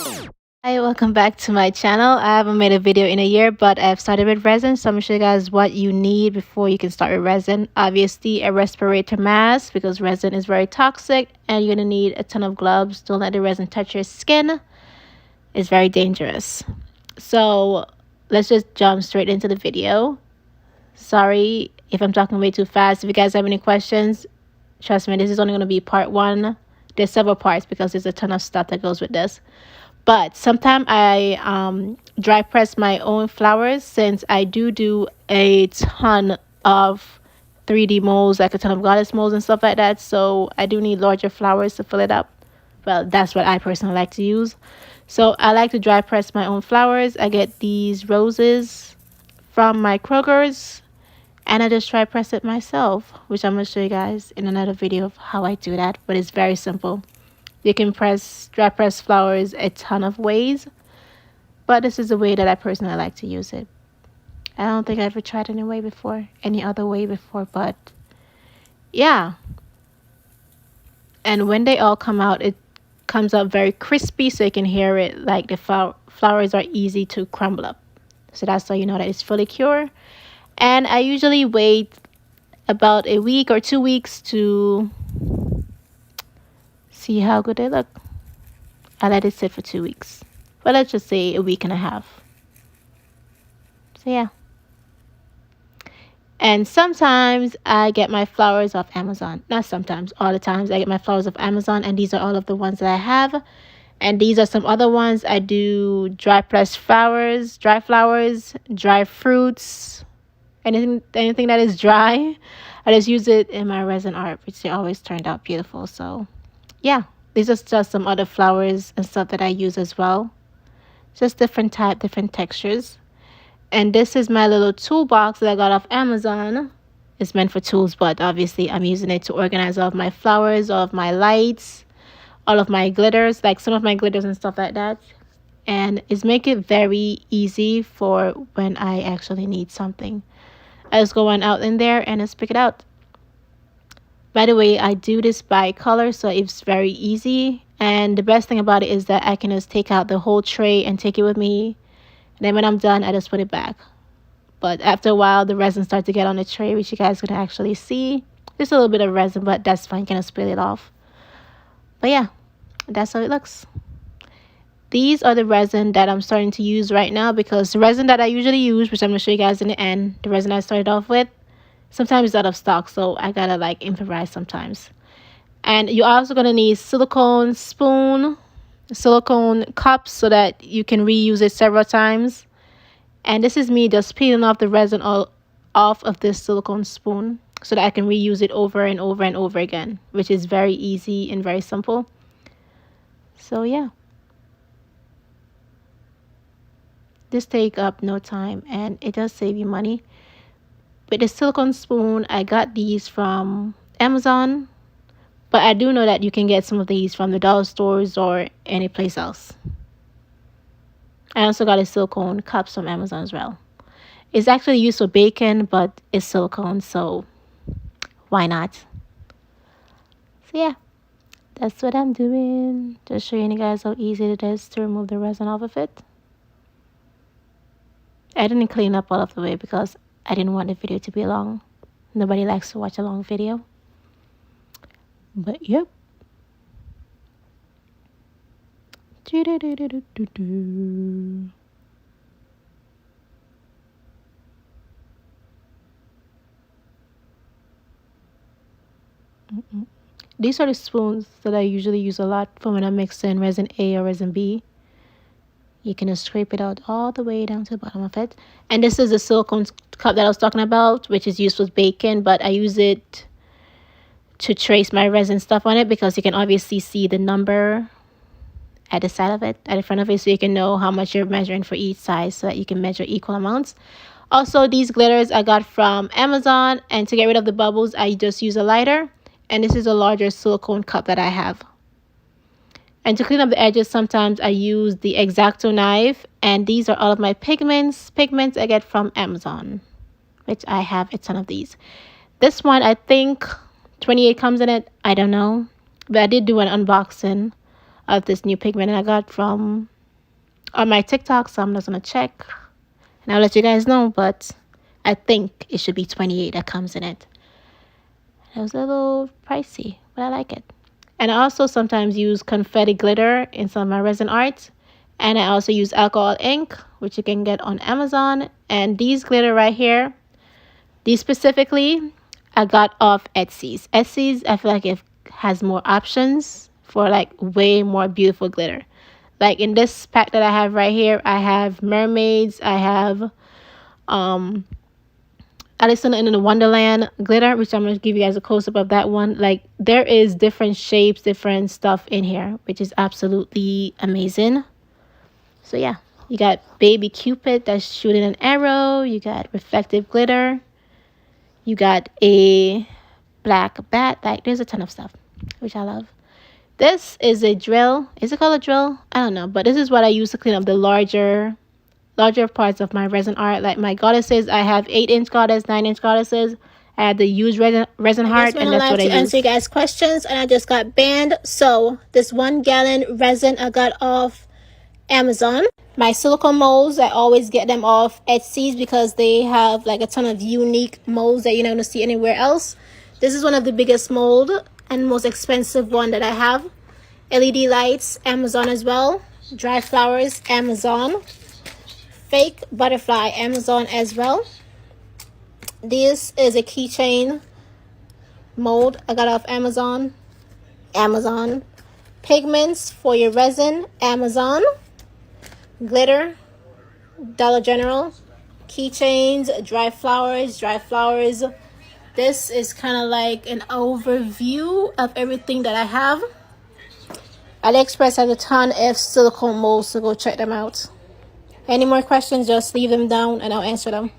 Hi, welcome back to my channel. I haven't made a video in a year, but I've started with resin, so I'm going to show you guys what you need before you can start with resin. Obviously, a respirator mask because resin is very toxic, and you're going to need a ton of gloves. Don't let the resin touch your skin. It's very dangerous. So let's just jump straight into the video. Sorry if I'm talking way too fast. If you guys have any questions, trust me, this is only going to be part one. There's several parts because there's a ton of stuff that goes with this. But sometimes I dry press my own flowers, since I do a ton of 3D molds, like a ton of goddess molds and stuff like that. So I do need larger flowers to fill it up. Well, that's what I personally like to use. So I like to dry press my own flowers. I get these roses from my Kroger's, and I just dry press it myself, which I'm going to show you guys in another video of how I do that. But it's very simple. You can dry press flowers a ton of ways, but this is the way that I personally like to use it. I don't think I ever tried any other way before, but yeah. And when they all come out, it comes out very crispy, so you can hear it, like the flowers are easy to crumble up. So that's how you know that it's fully cured. And I usually wait about a week or 2 weeks to see how good they look. I let it sit for 2 weeks, but let's just say a week and a half. So yeah. And sometimes I get my flowers off Amazon. Not sometimes, all the times I get my flowers off Amazon, and these are all of the ones that I have. And these are some other ones. I do dry pressed flowers, dry fruits, anything that is dry. I just use it in my resin art, which they always turned out beautiful. So yeah, these are just some other flowers and stuff that I use as well. Just different textures. And this is my little toolbox that I got off Amazon. It's meant for tools, but obviously I'm using it to organize all of my flowers, all of my lights, all of my glitters, like some of my glitters and stuff like that. And it's make it very easy for when I actually need something. I just go on out in there and just pick it out. By the way, I do this by color, so it's very easy. And the best thing about it is that I can just take out the whole tray and take it with me. And then when I'm done, I just put it back. But after a while, the resin starts to get on the tray, which you guys can actually see. Just a little bit of resin, but that's fine. You can just peel it off. But yeah, that's how it looks. These are the resin that I'm starting to use right now, because the resin that I usually use, which I'm going to show you guys in the end, the resin I started off with, sometimes it's out of stock, so I gotta like improvise sometimes. And you're also gonna need silicone spoon, silicone cups, so that you can reuse it several times. And this is me just peeling off the resin all off of this silicone spoon, so that I can reuse it over and over and over again, which is very easy and very simple. So yeah, this take up no time, and it does save you money. With the silicone spoon, I got these from Amazon, but I do know that you can get some of these from the dollar stores or any place else. I also got a silicone cups from Amazon as well. It's actually used for baking, but it's silicone, so why not? So yeah, that's what I'm doing. Just showing you guys how easy it is to remove the resin off of it. I didn't clean up all of the way because I didn't want the video to be long. Nobody likes to watch a long video. But yep. These are the spoons that I usually use a lot for when I'm mixing resin A or resin B. You can just scrape it out all the way down to the bottom of it. And this is the silicone cup that I was talking about, which is used for baking, but I use it to trace my resin stuff on it, because you can obviously see the number at the side of it, at the front of it, so you can know how much you're measuring for each size, so that you can measure equal amounts. Also, these glitters I got from Amazon, and to get rid of the bubbles, I just use a lighter. And this is a larger silicone cup that I have. And to clean up the edges, sometimes I use the X-Acto knife. And these are all of my pigments. Pigments I get from Amazon, which I have a ton of these. This one, I think 28 comes in it. I don't know. But I did do an unboxing of this new pigment I got from on my TikTok, so I'm just gonna check and I'll let you guys know, but I think it should be 28 that comes in it. It was a little pricey, but I like it. And I also sometimes use confetti glitter in some of my resin art. And I also use alcohol ink, which you can get on Amazon. And these glitter right here, these specifically, I got off Etsy's. Etsy's, I feel like it has more options for like way more beautiful glitter. Like in this pack that I have right here, I have mermaids, I have Alice in the Wonderland glitter, which I'm going to give you guys a close-up of that one. Like, there is different shapes, different stuff in here, which is absolutely amazing. So, yeah. You got Baby Cupid that's shooting an arrow. You got reflective glitter. You got a black bat. Like, there's a ton of stuff, which I love. This is a drill. Is it called a drill? I don't know. But this is what I use to clean up the larger parts of my resin art. Like my goddesses, I have 8-inch goddess, 9-inch goddesses. I had the used resin heart, and that's what I use. Answer you guys questions, and I just got banned. So this 1 gallon resin I got off Amazon. My silicone molds, I always get them off Etsy because they have like a ton of unique molds that you're not going to see anywhere else. This is one of the biggest mold and most expensive one that I have. LED lights, Amazon as well. Dry flowers, Amazon. Fake butterfly, Amazon as well. This is a keychain mold I got off Amazon. Pigments for your resin, Amazon. Glitter, Dollar General. Keychains, dry flowers. This is kind of like an overview of everything that I have. AliExpress has a ton of silicone molds, so go check them out. Any more questions, just leave them down and I'll answer them.